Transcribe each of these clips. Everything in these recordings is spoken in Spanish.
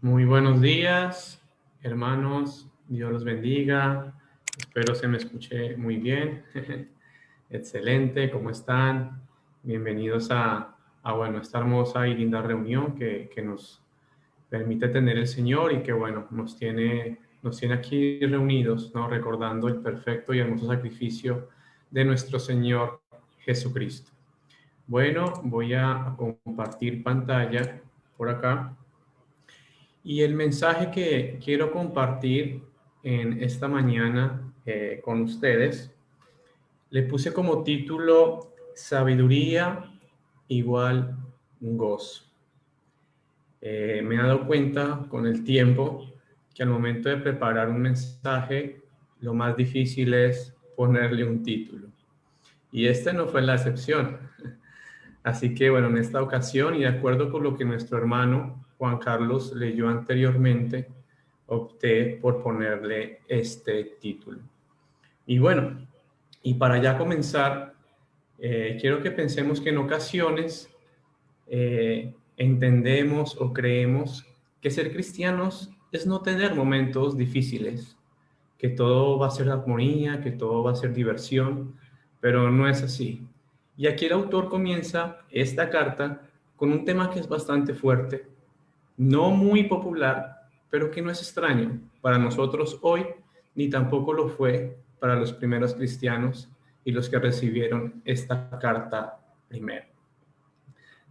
Muy buenos días, hermanos. Dios los bendiga. Espero se me escuche muy bien. Excelente, ¿cómo están? Bienvenidos a esta hermosa y linda reunión que nos permite tener el Señor y que, bueno, nos tiene aquí reunidos, ¿no? Recordando el perfecto y hermoso sacrificio de nuestro Señor Jesucristo. Bueno, voy a compartir pantalla por acá. Y el mensaje que quiero compartir en esta mañana con ustedes, le puse como título Sabiduría igual gozo. Me he dado cuenta con el tiempo que al momento de preparar un mensaje, lo más difícil es ponerle un título. Y este no fue la excepción. Así que bueno, en esta ocasión y de acuerdo con lo que nuestro hermano Juan Carlos leyó anteriormente, opté por ponerle este título. Y bueno, y para ya comenzar, quiero que pensemos que en ocasiones entendemos o creemos que ser cristianos es no tener momentos difíciles, que todo va a ser armonía, que todo va a ser diversión, pero no es así. Y aquí el autor comienza esta carta con un tema que es bastante fuerte, no muy popular, pero que no es extraño para nosotros hoy, ni tampoco lo fue para los primeros cristianos y los que recibieron esta carta primero.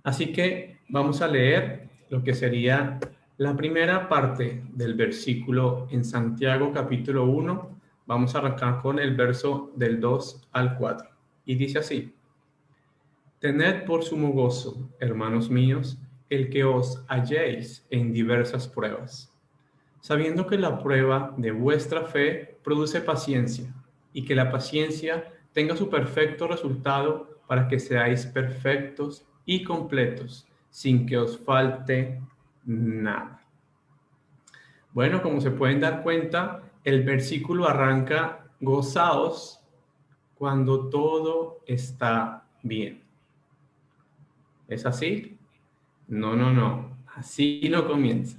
Así que vamos a leer lo que sería la primera parte del versículo en Santiago capítulo 1. Vamos a arrancar con el verso del 2 al 4. Y dice así: Tened por sumo gozo, hermanos míos, el que os halléis en diversas pruebas, sabiendo que la prueba de vuestra fe produce paciencia, y que la paciencia tenga su perfecto resultado para que seáis perfectos y completos, sin que os falte nada. Bueno, como se pueden dar cuenta, el versículo arranca: gozaos cuando todo está bien. ¿Es así? No, no, no. Así no comienza.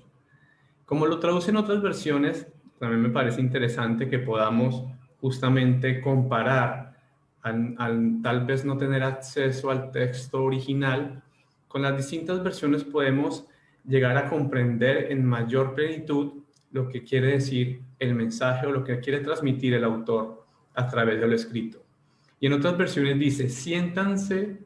Como lo traducen otras versiones, también me parece interesante que podamos justamente comparar, al tal vez no tener acceso al texto original, con las distintas versiones podemos llegar a comprender en mayor plenitud lo que quiere decir el mensaje o lo que quiere transmitir el autor a través de lo escrito. Y en otras versiones dice: siéntanse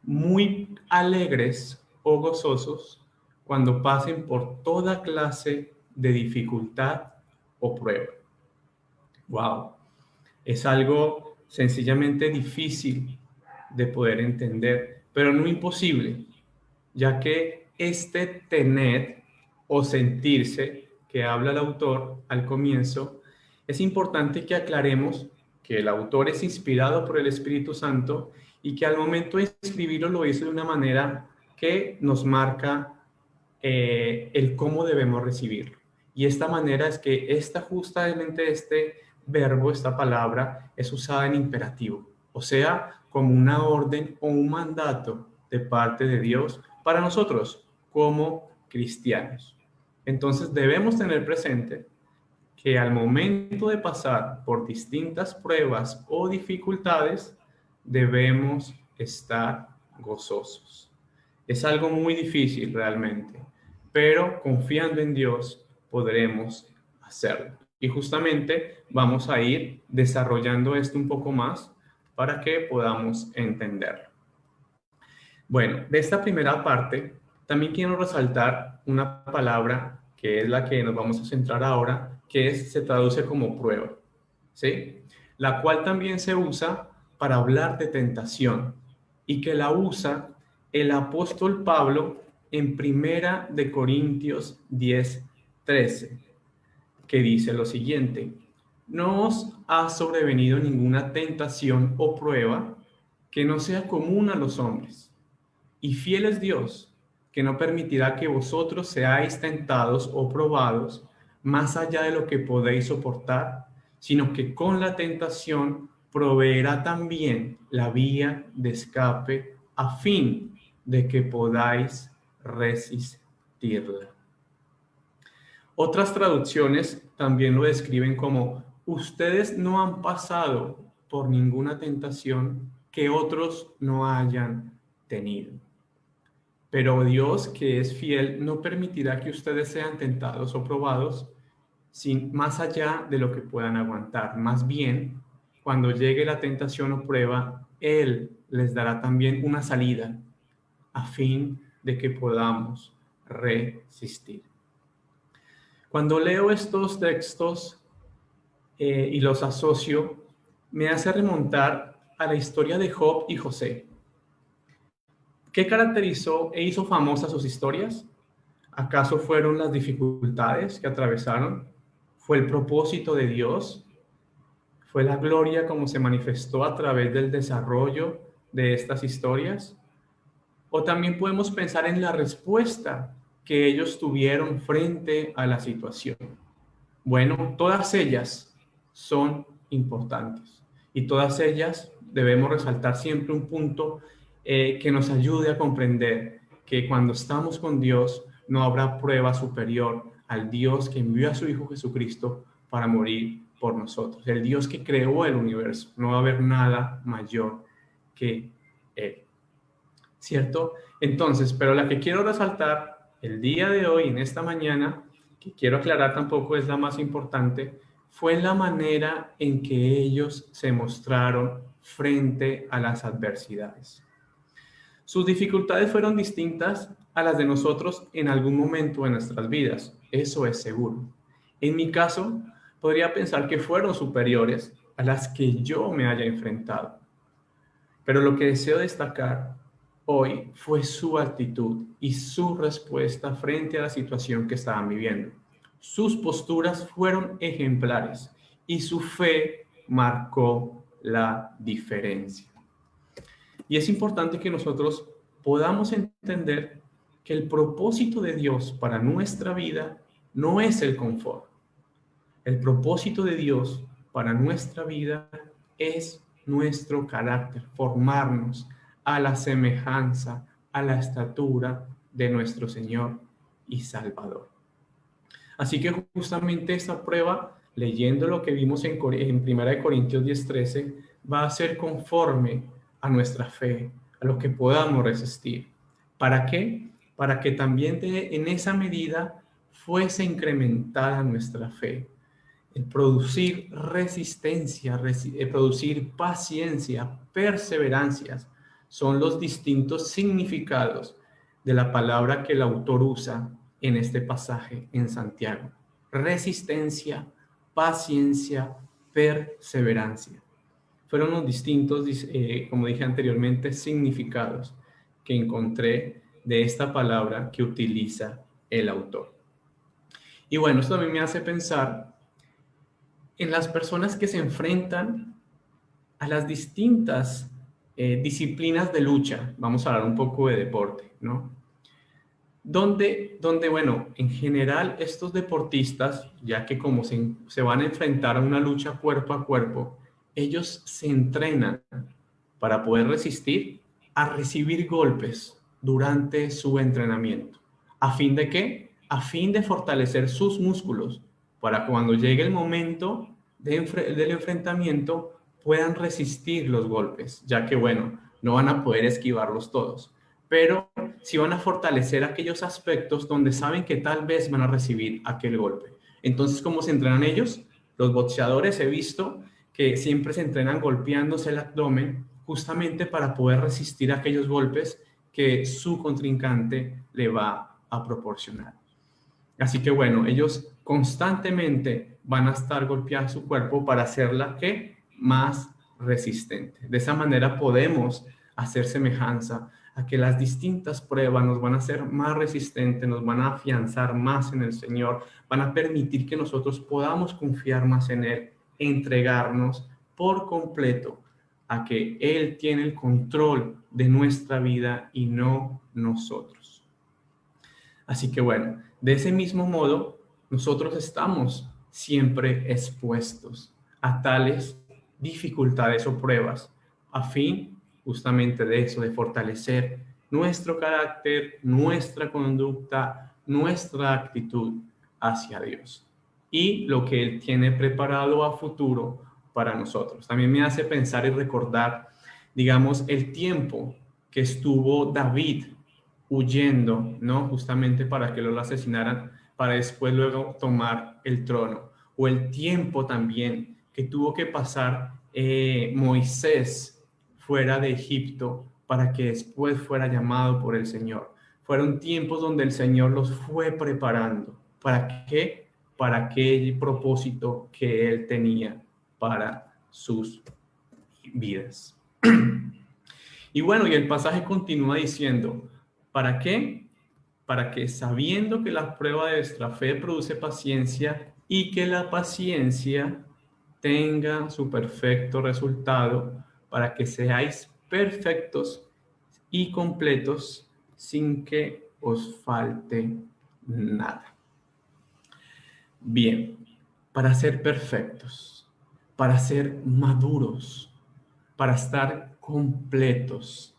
muy alegres o gozosos cuando pasen por toda clase de dificultad o prueba. Wow, es algo sencillamente difícil de poder entender, pero no imposible, ya que este tener o sentirse que habla el autor al comienzo, es importante que aclaremos que el autor es inspirado por el Espíritu Santo y que al momento de escribirlo lo hizo de una manera que nos marca el cómo debemos recibirlo. Y esta manera es que justamente este verbo, esta palabra, es usada en imperativo, o sea, como una orden o un mandato de parte de Dios para nosotros como cristianos. Entonces debemos tener presente que al momento de pasar por distintas pruebas o dificultades, debemos estar gozosos. Es algo muy difícil realmente, pero confiando en Dios podremos hacerlo. Y justamente vamos a ir desarrollando esto un poco más para que podamos entenderlo. Bueno, de esta primera parte, también quiero resaltar una palabra que es la que nos vamos a centrar ahora, se traduce como prueba, ¿sí? La cual también se usa para hablar de tentación y que la usa el apóstol Pablo en Primera de Corintios 10:13, que dice lo siguiente: no os ha sobrevenido ninguna tentación o prueba que no sea común a los hombres. Y fiel es Dios, que no permitirá que vosotros seáis tentados o probados más allá de lo que podéis soportar, sino que con la tentación proveerá también la vía de escape a fin de que podáis resistirla. Otras traducciones también lo describen como: ustedes no han pasado por ninguna tentación que otros no hayan tenido. Pero Dios, que es fiel, no permitirá que ustedes sean tentados o probados sin más allá de lo que puedan aguantar. Más bien, cuando llegue la tentación o prueba, Él les dará también una salida a fin de que podamos resistir. Cuando leo estos textos y los asocio, me hace remontar a la historia de Job y José. ¿Qué caracterizó e hizo famosas sus historias? ¿Acaso fueron las dificultades que atravesaron? ¿Fue el propósito de Dios? ¿Fue la gloria como se manifestó a través del desarrollo de estas historias? O también podemos pensar en la respuesta que ellos tuvieron frente a la situación. Bueno, todas ellas son importantes y todas ellas debemos resaltar siempre un punto que nos ayude a comprender que cuando estamos con Dios no habrá prueba superior al Dios que envió a su Hijo Jesucristo para morir por nosotros. El Dios que creó el universo. No va a haber nada mayor que Él. ¿Cierto? Entonces, pero la que quiero resaltar el día de hoy, en esta mañana, que quiero aclarar tampoco es la más importante, fue la manera en que ellos se mostraron frente a las adversidades. Sus dificultades fueron distintas a las de nosotros en algún momento de nuestras vidas, eso es seguro. En mi caso, podría pensar que fueron superiores a las que yo me haya enfrentado. Pero lo que deseo destacar hoy fue su actitud y su respuesta frente a la situación que estaban viviendo. Sus posturas fueron ejemplares y su fe marcó la diferencia. Y es importante que nosotros podamos entender que el propósito de Dios para nuestra vida no es el confort. El propósito de Dios para nuestra vida es nuestro carácter, formarnos a la semejanza, a la estatura de nuestro Señor y Salvador. Así que justamente esta prueba, leyendo lo que vimos en 1 Corintios 10:13, va a ser conforme a nuestra fe, a lo que podamos resistir. ¿Para qué? Para que también en esa medida fuese incrementada nuestra fe. El producir resistencia, producir paciencia, perseverancias, son los distintos significados de la palabra que el autor usa en este pasaje en Santiago. Resistencia, paciencia, perseverancia. Fueron los distintos, como dije anteriormente, significados que encontré de esta palabra que utiliza el autor. Y bueno, esto también me hace pensar en las personas que se enfrentan a las distintas disciplinas de lucha. Vamos a hablar un poco de deporte, ¿no? Donde, bueno, en general estos deportistas, ya que como se van a enfrentar a una lucha cuerpo a cuerpo, ellos se entrenan para poder resistir a recibir golpes durante su entrenamiento. ¿A fin de qué? A fin de fortalecer sus músculos para cuando llegue el momento del enfrentamiento puedan resistir los golpes, ya que, bueno, no van a poder esquivarlos todos, pero sí van a fortalecer aquellos aspectos donde saben que tal vez van a recibir aquel golpe. Entonces, ¿cómo se entrenan ellos? Los boxeadores he visto que siempre se entrenan golpeándose el abdomen justamente para poder resistir aquellos golpes que su contrincante le va a proporcionar. Así que bueno, ellos constantemente van a estar golpeando su cuerpo para hacerla ¿qué? Más resistente. De esa manera podemos hacer semejanza a que las distintas pruebas nos van a hacer más resistentes, nos van a afianzar más en el Señor, van a permitir que nosotros podamos confiar más en Él, entregarnos por completo a que Él tiene el control de nuestra vida y no nosotros. Así que bueno, de ese mismo modo, nosotros estamos siempre expuestos a tales dificultades o pruebas, a fin justamente de eso, de fortalecer nuestro carácter, nuestra conducta, nuestra actitud, hacia Dios y lo que Él tiene preparado a futuro para nosotros. También me hace pensar y recordar, digamos, el tiempo que estuvo David huyendo, ¿no? Justamente para que lo asesinaran, para después luego tomar el trono. O el tiempo también que tuvo que pasar Moisés fuera de Egipto para que después fuera llamado por el Señor. Fueron tiempos donde el Señor los fue preparando. ¿Para qué? Para aquel propósito que Él tenía para sus vidas. Y bueno, y el pasaje continúa diciendo, ¿para qué? Para que sabiendo que la prueba de vuestra fe produce paciencia y que la paciencia tenga su perfecto resultado, para que seáis perfectos y completos sin que os falte nada. Bien, para ser perfectos, para ser maduros, para estar completos,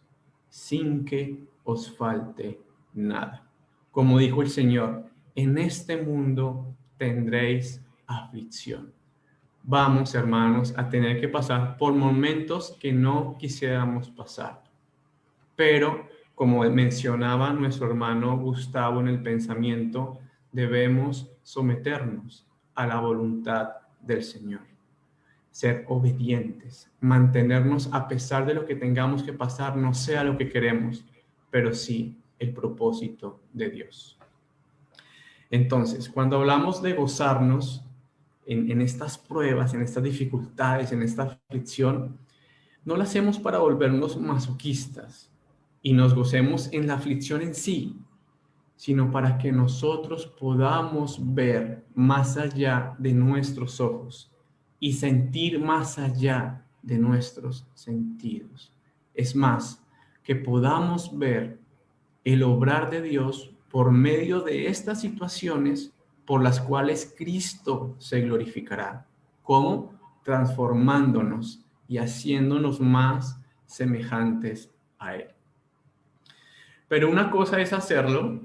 sin que os falte nada. Como dijo el Señor, en este mundo tendréis aflicción. Vamos, hermanos, a tener que pasar por momentos que no quisiéramos pasar. Pero, como mencionaba nuestro hermano Gustavo en el pensamiento, debemos someternos a la voluntad del Señor. Ser obedientes, mantenernos a pesar de lo que tengamos que pasar, no sea lo que queremos, pero sí el propósito de Dios. Entonces, cuando hablamos de gozarnos en estas pruebas, en estas dificultades, en esta aflicción, no lo hacemos para volvernos masoquistas y nos gocemos en la aflicción en sí, sino para que nosotros podamos ver más allá de nuestros ojos y sentir más allá de nuestros sentidos. Es más, que podamos ver el obrar de Dios por medio de estas situaciones por las cuales Cristo se glorificará. ¿Cómo? Transformándonos y haciéndonos más semejantes a Él. Pero una cosa es hacerlo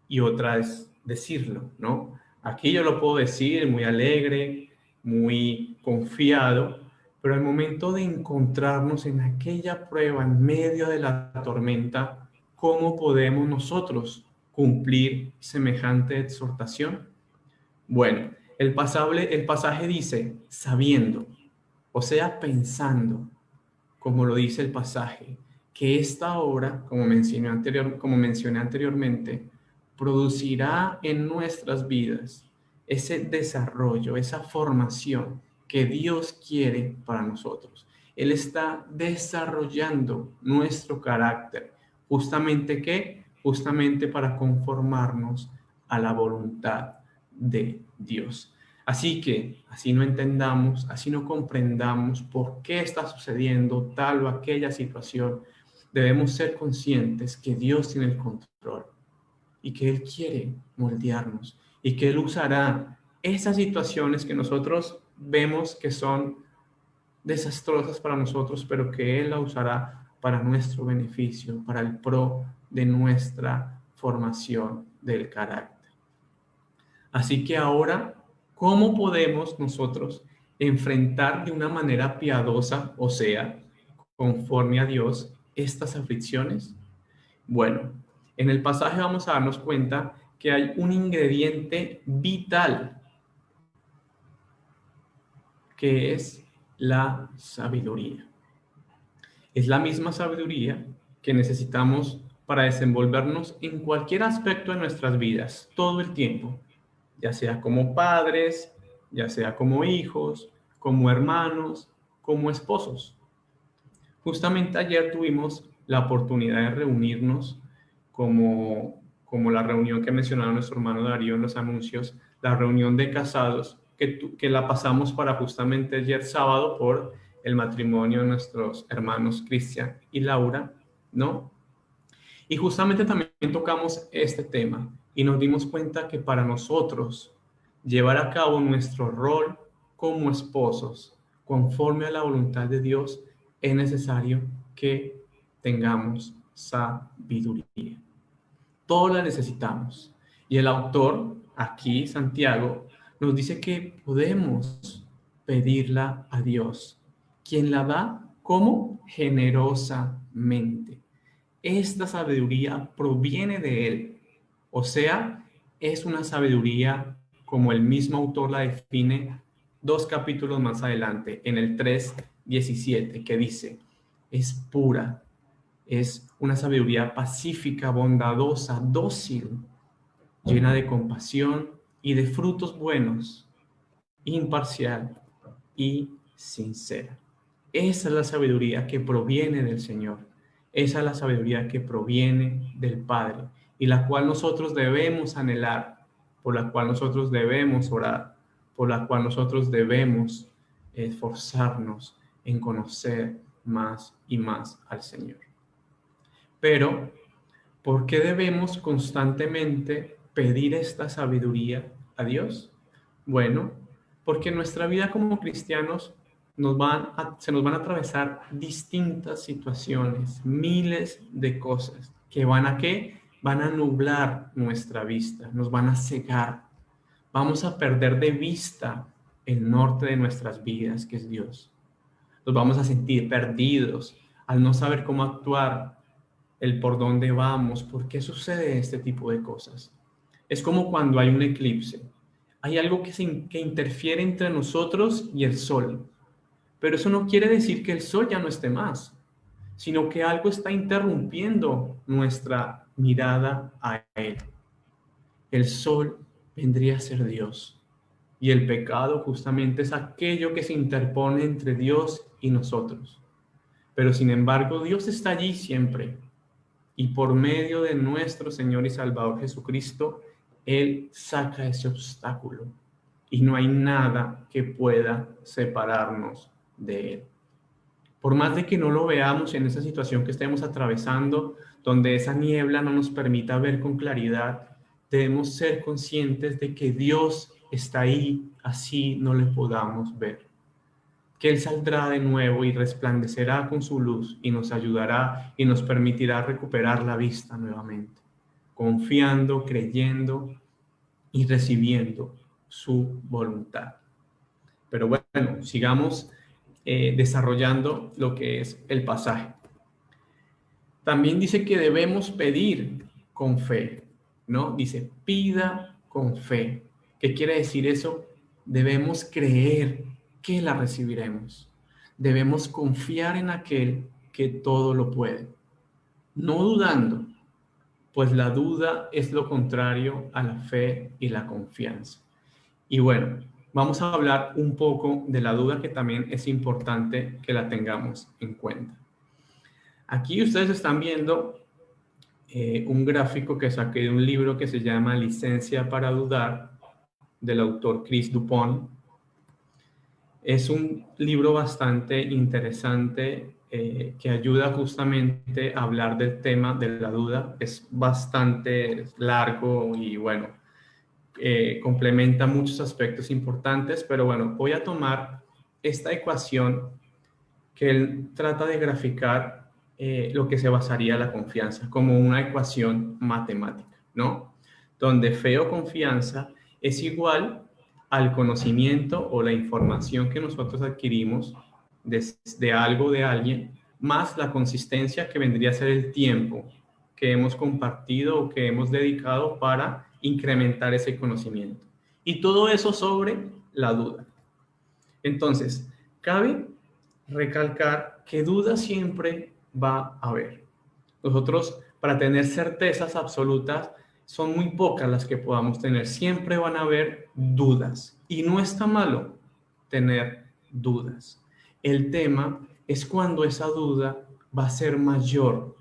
y otra es decirlo, ¿no? Aquí yo lo puedo decir muy alegre, muy confiado, pero al momento de encontrarnos en aquella prueba, en medio de la tormenta, ¿cómo podemos nosotros cumplir semejante exhortación? Bueno, el pasaje dice, sabiendo, o sea, pensando, como lo dice el pasaje, que esta obra, como mencioné anteriormente, producirá en nuestras vidas ese desarrollo, esa formación que Dios quiere para nosotros. Él está desarrollando nuestro carácter, justamente ¿qué? Justamente para conformarnos a la voluntad de Dios. Así que, así no entendamos, así no comprendamos por qué está sucediendo tal o aquella situación, debemos ser conscientes que Dios tiene el control y que Él quiere moldearnos y que Él usará esas situaciones que nosotros vemos que son desastrosas para nosotros, pero que Él la usará para nuestro beneficio, para el pro de nuestra formación del carácter. Así que ahora, ¿cómo podemos nosotros enfrentar de una manera piadosa, o sea, conforme a Dios, estas aflicciones? Bueno, en el pasaje vamos a darnos cuenta que hay un ingrediente vital, que es la sabiduría. Es la misma sabiduría que necesitamos para desenvolvernos en cualquier aspecto de nuestras vidas, todo el tiempo, ya sea como padres, ya sea como hijos, como hermanos, como esposos. Justamente ayer tuvimos la oportunidad de reunirnos como la reunión que mencionaba nuestro hermano Darío en los anuncios, la reunión de casados que la pasamos para justamente ayer sábado por el matrimonio de nuestros hermanos Cristian y Laura, ¿no? Y justamente también tocamos este tema y nos dimos cuenta que para nosotros llevar a cabo nuestro rol como esposos conforme a la voluntad de Dios es necesario que tengamos sabiduría. Todos la necesitamos. Y el autor aquí Santiago nos dice que podemos pedirla a Dios, quien la da como generosamente. Esta sabiduría proviene de Él, o sea, es una sabiduría como el mismo autor la define 2 capítulos más adelante, en el 3:17, que dice, es pura, es una sabiduría pacífica, bondadosa, dócil, llena de compasión y de frutos buenos, imparcial y sincera. Esa es la sabiduría que proviene del Señor. Esa es la sabiduría que proviene del Padre y la cual nosotros debemos anhelar, por la cual nosotros debemos orar, por la cual nosotros debemos esforzarnos en conocer más y más al Señor. Pero, ¿por qué debemos constantemente pedir esta sabiduría a Dios? Bueno, porque en nuestra vida como cristianos se nos van a atravesar distintas situaciones, miles de cosas que van a ¿qué? Van a nublar nuestra vista, nos van a cegar. Vamos a perder de vista el norte de nuestras vidas, que es Dios. Nos vamos a sentir perdidos al no saber cómo actuar, el por dónde vamos, por qué sucede este tipo de cosas. Es como cuando hay un eclipse. Hay algo que interfiere entre nosotros y el sol. Pero eso no quiere decir que el sol ya no esté más, sino que algo está interrumpiendo nuestra mirada a él. El sol vendría a ser Dios. Y el pecado justamente es aquello que se interpone entre Dios y nosotros. Pero sin embargo, Dios está allí siempre. Y por medio de nuestro Señor y Salvador Jesucristo, Él saca ese obstáculo. Y no hay nada que pueda separarnos de Él. Por más de que no lo veamos en esa situación que estemos atravesando, donde esa niebla no nos permita ver con claridad, debemos ser conscientes de que Dios está ahí, así no le podamos ver. Que Él saldrá de nuevo y resplandecerá con su luz y nos ayudará y nos permitirá recuperar la vista nuevamente, confiando, creyendo y recibiendo su voluntad. Pero bueno, sigamos desarrollando lo que es el pasaje. También dice que debemos pedir con fe, ¿no? Dice, pida con fe. ¿Qué quiere decir eso? Debemos creer que la recibiremos. Debemos confiar en aquel que todo lo puede, no dudando, pues la duda es lo contrario a la fe y la confianza. Y bueno, vamos a hablar un poco de la duda, que también es importante que la tengamos en cuenta. Aquí ustedes están viendo un gráfico que saqué de un libro que se llama Licencia para Dudar, del autor Chris Dupont. Es un libro bastante interesante que ayuda justamente a hablar del tema de la duda. Es bastante largo y bueno, complementa muchos aspectos importantes, pero bueno, voy a tomar esta ecuación que él trata de graficar lo que se basaría la confianza como una ecuación matemática, ¿no? Donde fe o confianza es igual al conocimiento o la información que nosotros adquirimos de algo, de alguien, más la consistencia que vendría a ser el tiempo que hemos compartido o que hemos dedicado para incrementar ese conocimiento. Y todo eso sobre la duda. Entonces, cabe recalcar que duda siempre va a haber. Nosotros, para tener certezas absolutas, son muy pocas las que podamos tener. Siempre van a haber dudas. Y no está malo tener dudas. El tema es cuando esa duda va a ser mayor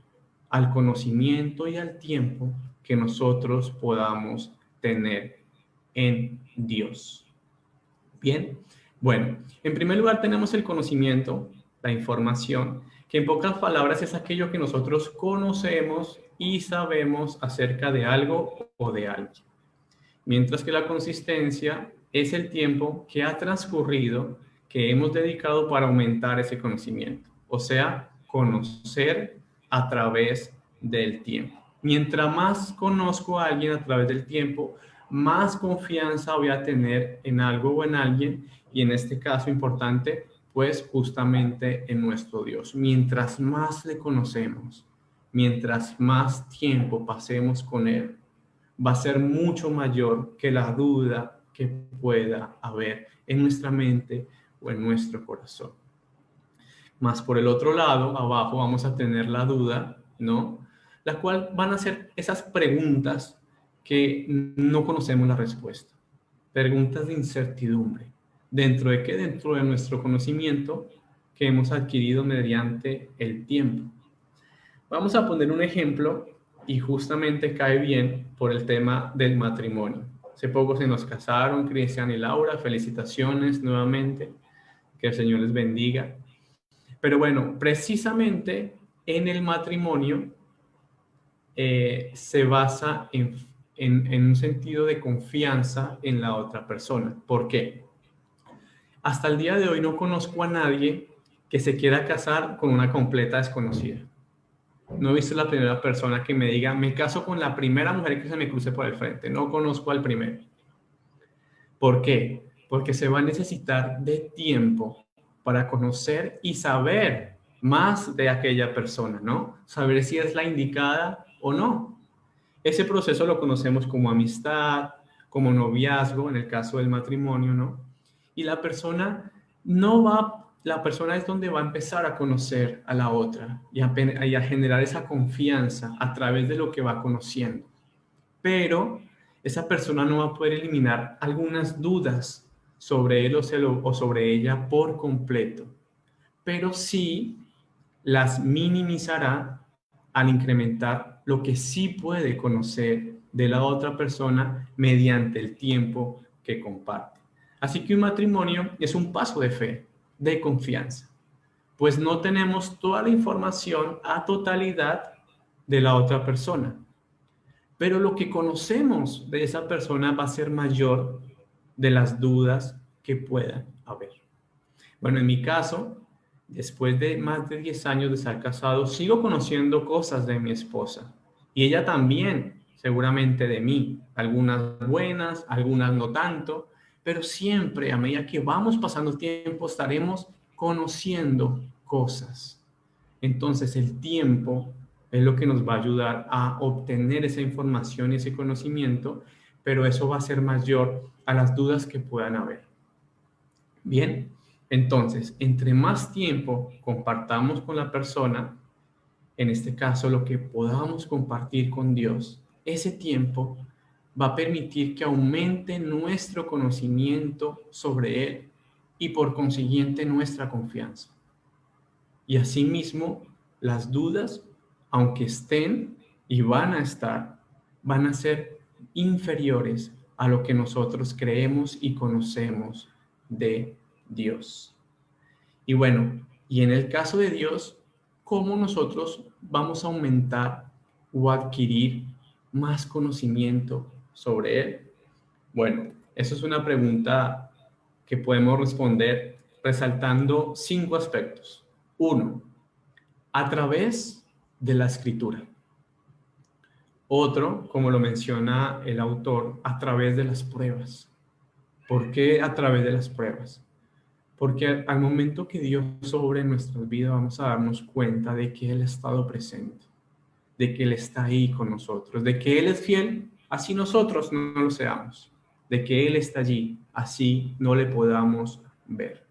al conocimiento y al tiempo que nosotros podamos tener en Dios. Bien, bueno, en primer lugar tenemos el conocimiento, la información, que en pocas palabras es aquello que nosotros conocemos y sabemos acerca de algo o de alguien. Mientras que la consistencia es el tiempo que ha transcurrido, que hemos dedicado para aumentar ese conocimiento, o sea, conocer a través del tiempo. Mientras más conozco a alguien a través del tiempo, más confianza voy a tener en algo o en alguien, y en este caso importante, pues justamente en nuestro Dios. Mientras más le conocemos, mientras más tiempo pasemos con Él, va a ser mucho mayor que la duda que pueda haber en nuestra mente o en nuestro corazón. Más por el otro lado, abajo vamos a tener la duda, ¿no? La cual van a ser esas preguntas que no conocemos la respuesta. Preguntas de incertidumbre. ¿Dentro de qué? Dentro de nuestro conocimiento que hemos adquirido mediante el tiempo. Vamos a poner un ejemplo y justamente cae bien por el tema del matrimonio. Hace poco se nos casaron Cristian y Laura, felicitaciones nuevamente, que el Señor les bendiga. Pero bueno, precisamente en el matrimonio se basa en un sentido de confianza en la otra persona. ¿Por qué? Hasta el día de hoy no conozco a nadie que se quiera casar con una completa desconocida. No he visto la primera persona que me diga, me caso con la primera mujer que se me cruce por el frente. No conozco al primero. ¿Por qué? Porque se va a necesitar de tiempo para conocer y saber más de aquella persona, ¿no? Saber si es la indicada o no. Ese proceso lo conocemos como amistad, como noviazgo, en el caso del matrimonio, ¿no? Y la persona es donde va a empezar a conocer a la otra y a generar esa confianza a través de lo que va conociendo. Pero esa persona no va a poder eliminar algunas dudas sobre él o sobre ella por completo, pero sí las minimizará al incrementar lo que sí puede conocer de la otra persona mediante el tiempo que comparte. Así que un matrimonio es un paso de fe, de confianza, pues no tenemos toda la información a totalidad de la otra persona, pero lo que conocemos de esa persona va a ser mayor de las dudas que puedan haber. Bueno, en mi caso, después de más de 10 años de estar casado, sigo conociendo cosas de mi esposa y ella también, seguramente de mí, algunas buenas, algunas no tanto, pero siempre a medida que vamos pasando el tiempo estaremos conociendo cosas. Entonces el tiempo es lo que nos va a ayudar a obtener esa información y ese conocimiento, pero eso va a ser mayor a las dudas que puedan haber. Bien, entonces, entre más tiempo compartamos con la persona, en este caso lo que podamos compartir con Dios, ese tiempo va a permitir que aumente nuestro conocimiento sobre Él y por consiguiente nuestra confianza. Y asimismo, las dudas, aunque estén y van a estar, van a ser inferiores a lo que nosotros creemos y conocemos de Dios. Y bueno, y en el caso de Dios, ¿cómo nosotros vamos a aumentar o adquirir más conocimiento sobre Él? Bueno, eso es una pregunta que podemos responder resaltando 5 aspectos. 1, a través de la escritura. Otro, como lo menciona el autor, a través de las pruebas. ¿Por qué a través de las pruebas? Porque al momento que Dios sobre nuestras vidas vamos a darnos cuenta de que Él ha estado presente, de que Él está ahí con nosotros, de que Él es fiel, así nosotros no lo seamos, de que Él está allí, así no le podamos ver.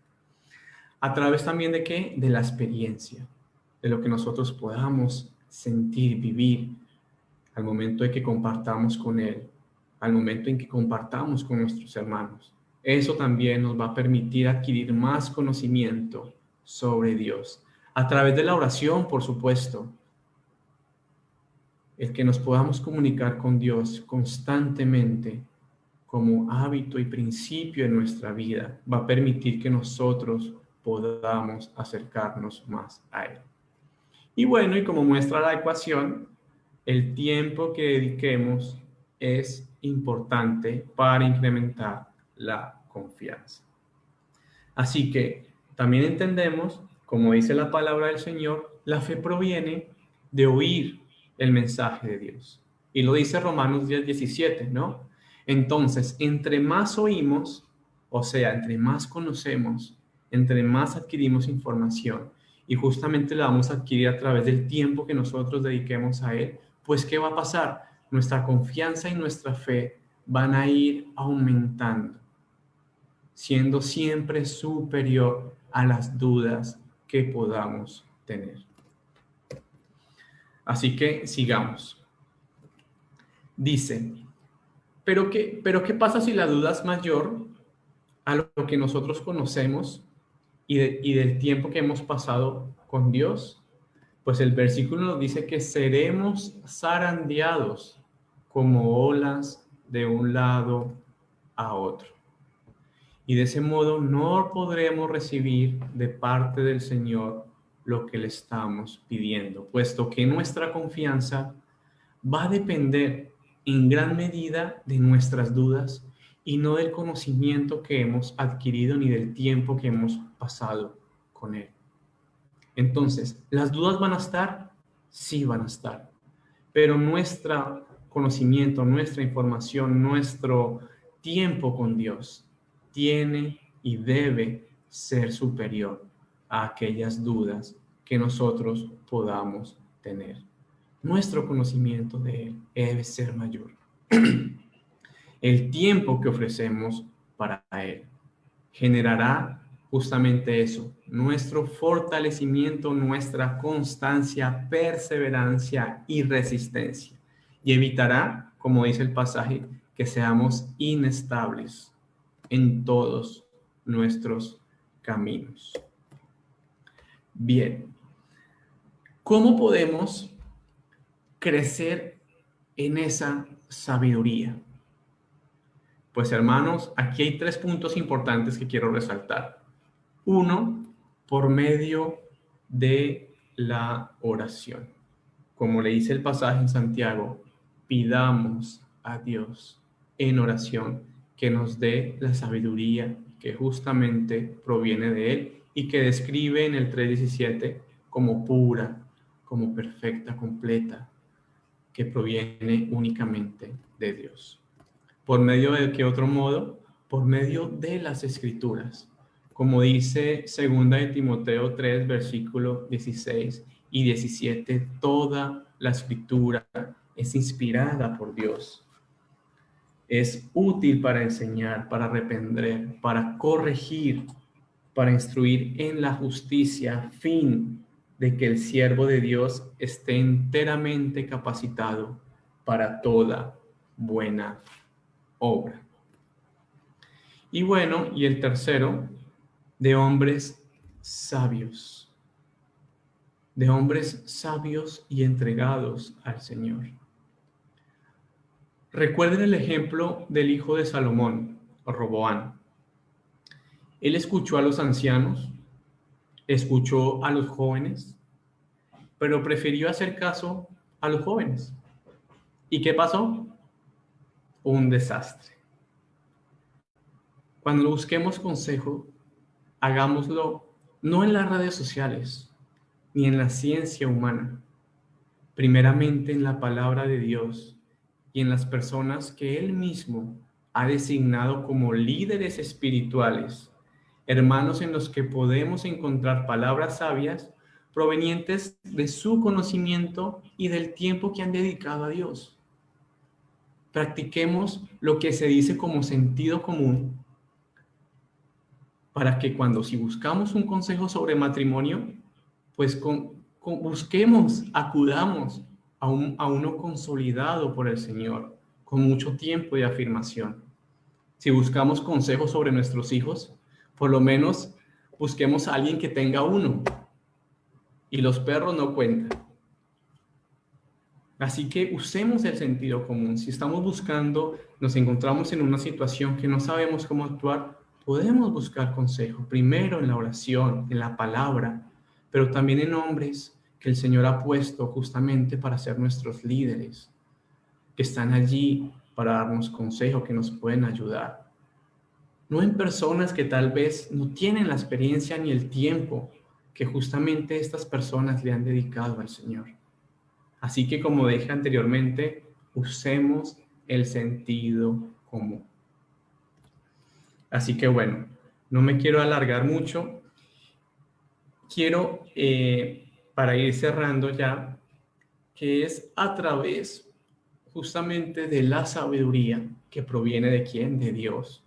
A través también de qué? De la experiencia, de lo que nosotros podamos sentir, vivir, al momento en que compartamos con Él, al momento en que compartamos con nuestros hermanos. Eso también nos va a permitir adquirir más conocimiento sobre Dios. A través de la oración, por supuesto, el que nos podamos comunicar con Dios constantemente como hábito y principio en nuestra vida va a permitir que nosotros podamos acercarnos más a Él. Y bueno, y como muestra la ecuación, el tiempo que dediquemos es importante para incrementar la confianza. Así que también entendemos, como dice la palabra del Señor, la fe proviene de oír el mensaje de Dios. Y lo dice Romanos 10:17, ¿no? Entonces, entre más oímos, o sea, entre más conocemos, entre más adquirimos información, y justamente la vamos a adquirir a través del tiempo que nosotros dediquemos a Él, pues ¿qué va a pasar? Nuestra confianza y nuestra fe van a ir aumentando, siendo siempre superior a las dudas que podamos tener. Así que sigamos. Dice, ¿pero qué pasa si la duda es mayor a lo que nosotros conocemos y del tiempo que hemos pasado con Dios? Pues el versículo nos dice que seremos zarandeados como olas de un lado a otro. Y de ese modo no podremos recibir de parte del Señor lo que le estamos pidiendo, puesto que nuestra confianza va a depender en gran medida de nuestras dudas y no del conocimiento que hemos adquirido ni del tiempo que hemos pasado con Él. Entonces, ¿las dudas van a estar? Sí van a estar, pero nuestro conocimiento, nuestra información, nuestro tiempo con Dios tiene y debe ser superior a aquellas dudas que nosotros podamos tener. Nuestro conocimiento de Él debe ser mayor. El tiempo que ofrecemos para Él generará justamente eso, nuestro fortalecimiento, nuestra constancia, perseverancia y resistencia. Y evitará, como dice el pasaje, que seamos inestables en todos nuestros caminos. Bien, ¿cómo podemos crecer en esa sabiduría? Pues hermanos, aquí hay 3 puntos importantes que quiero resaltar. Uno, por medio de la oración. Como le dice el pasaje en Santiago, pidamos a Dios en oración que nos dé la sabiduría que justamente proviene de Él y que describe en el 3:17 como pura, como perfecta, completa, que proviene únicamente de Dios. ¿Por medio de qué otro modo? Por medio de las Escrituras. Como dice 2 de Timoteo 3, versículo 16 y 17, toda la Escritura es inspirada por Dios. Es útil para enseñar, para reprender, para corregir, para instruir en la justicia, a fin de que el siervo de Dios esté enteramente capacitado para toda buena obra. Y bueno, y el tercero, de hombres sabios, de hombres sabios y entregados al Señor. Recuerden el ejemplo del hijo de Salomón, Roboán. Él escuchó a los ancianos, escuchó a los jóvenes, pero prefirió hacer caso a los jóvenes. ¿Y qué pasó? Un desastre. Cuando busquemos consejo, hagámoslo no en las redes sociales, ni en la ciencia humana, primeramente en la palabra de Dios y en las personas que Él mismo ha designado como líderes espirituales, hermanos en los que podemos encontrar palabras sabias provenientes de su conocimiento y del tiempo que han dedicado a Dios. Practiquemos lo que se dice como sentido común para que si buscamos un consejo sobre matrimonio, pues busquemos, acudamos a uno consolidado por el Señor, con mucho tiempo de afirmación. Si buscamos consejos sobre nuestros hijos, por lo menos busquemos a alguien que tenga uno, y los perros no cuentan. Así que usemos el sentido común. Si estamos buscando, nos encontramos en una situación que no sabemos cómo actuar, podemos buscar consejo, primero en la oración, en la palabra, pero también en hombres que el Señor ha puesto justamente para ser nuestros líderes, que están allí para darnos consejo, que nos pueden ayudar. No en personas que tal vez no tienen la experiencia ni el tiempo que justamente estas personas le han dedicado al Señor. Así que, como dije anteriormente, usemos el sentido común. Así que bueno, no me quiero alargar mucho. Quiero, para ir cerrando ya, que es a través justamente de la sabiduría que proviene de quién, de Dios,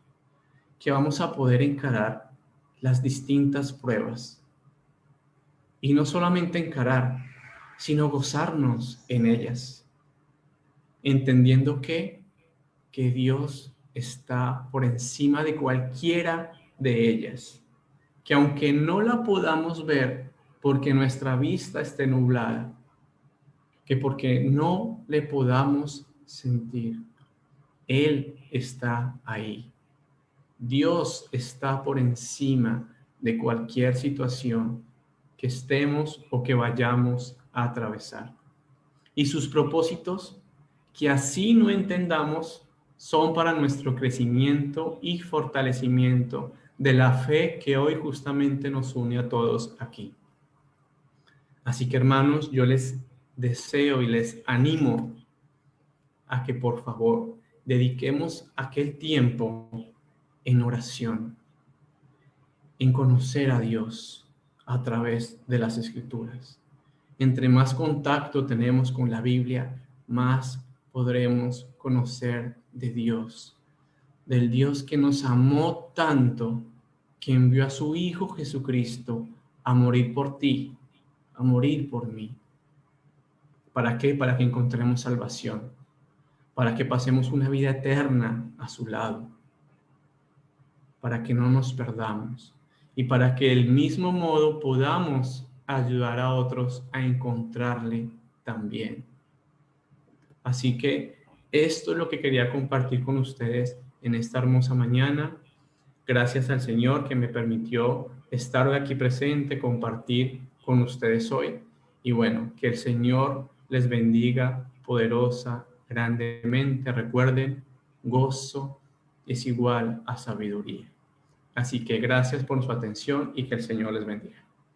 que vamos a poder encarar las distintas pruebas. Y no solamente encarar, sino gozarnos en ellas, entendiendo que Dios está por encima de cualquiera de ellas, que aunque no la podamos ver porque nuestra vista esté nublada, que porque no le podamos sentir, Él está ahí. Dios está por encima de cualquier situación que estemos o que vayamos a atravesar. Y sus propósitos, que así no entendamos, son para nuestro crecimiento y fortalecimiento de la fe que hoy justamente nos une a todos aquí. Así que hermanos, yo les deseo y les animo a que por favor dediquemos aquel tiempo en oración, en conocer a Dios a través de las Escrituras. Entre más contacto tenemos con la Biblia, más podremos conocer de Dios, del Dios que nos amó tanto, que envió a su Hijo Jesucristo a morir por ti, a morir por mí. ¿Para qué? Para que encontremos salvación, para que pasemos una vida eterna a su lado, para que no nos perdamos y para que del mismo modo podamos ayudar a otros a encontrarle también. Así que esto es lo que quería compartir con ustedes en esta hermosa mañana. Gracias al Señor que me permitió estar hoy aquí presente, compartir con ustedes hoy. Y bueno, que el Señor les bendiga poderosa, grandemente. Recuerden, gozo es igual a sabiduría. Así que gracias por su atención y que el Señor les bendiga.